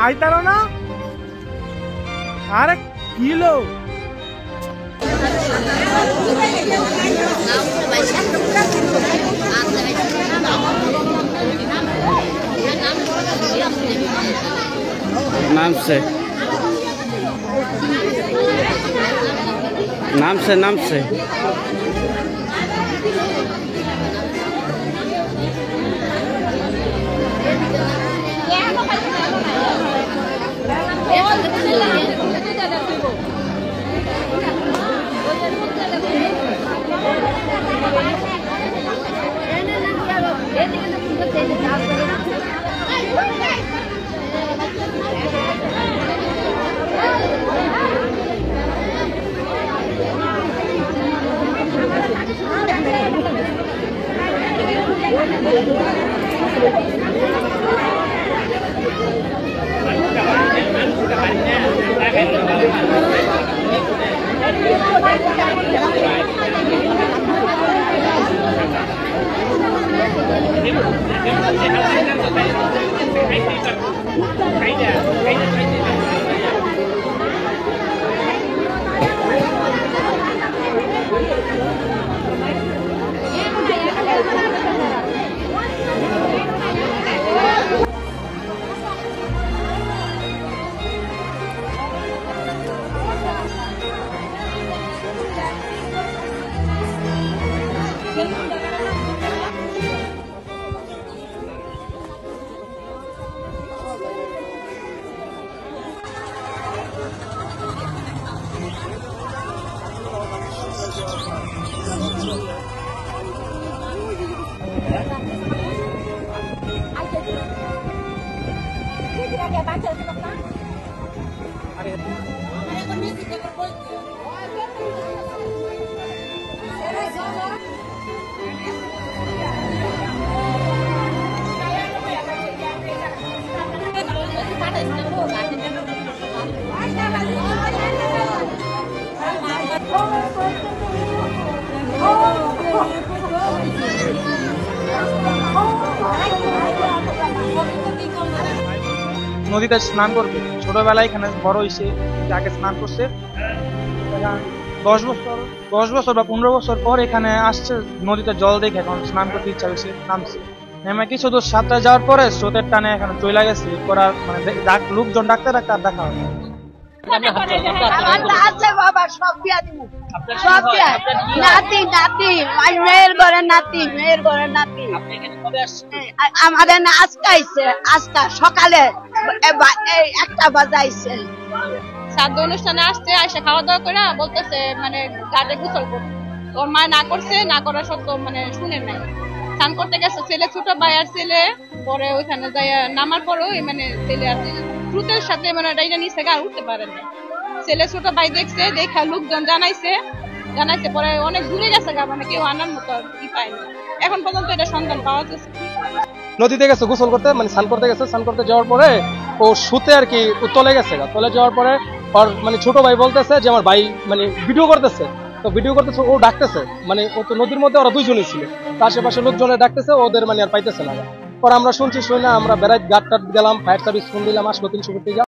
আইতারো না আরে কিলো নামছে নামছে নামছে নদীতে স্নান করবে ছোটবেলায় এখানে বড় হয়েছে আগে স্নান করছে 10 বছর বা 15 বছর পর এখানে আসছে নদীতে জল দেখে এখন স্নান করতে ইচ্ছা হয়েছে নামছে নেমে কিছু দূর সাঁতরে যাওয়ার পরে স্রোতের টানে এখানে চলে গেছে করার মানে লোকজন ডাকতে ডাকতে আর দেখা হবে আমাদের আজকে আইছে আজকে সকালে 1টা বাজাইছে শ্রাদ্ধ অনুষ্ঠানে আসছে আইসা খাওয়া দাওয়া করে বলতেছে মানে ঘাটে গোসল করতে ওর মা না করছে না করা সত্ত্বেও মানে শুনে নাই স্নান করতে গেছে ছেলে ছোট ভাই আর ছেলে পরে ওইখানে যাই নামার পরেও মানে ছেলে আর দ্রুতের সাথে মানে ডাইনা নিচে আর উঠতে পারে না ছেলে ছোট ভাই দেখছে দেখা লোকজন জানাইছে পরে অনেক দূরে গেছে মানে কেউ আনার মতো কি পায়নি এখন পর্যন্ত এটা সন্ধান পাওয়া যাচ্ছে নদীতে গেছে গোসল করতে মানে স্নান করতে গেছে স্নান করতে যাওয়ার পরে ও শুতে আর কি তলে গেছে তলে যাওয়ার পরে ওর মানে ছোট ভাই বলতেছে যে আমার ভাই মানে ভিডিও করতেছে তো ভিডিও করতেছে ও ডাকতেছে মানে ও তো নদীর মধ্যে ওরা দুইজনই ছিল আশেপাশে লোকজনে ডাকতেছে ওদের মানে আর পাইতেছে না পরে আমরা শুনছি শুনে আমরা বেড়াই ঘাট টাট গেলাম ফায়ার সার্ভিস ফোন দিলাম আসলো 300 টাকা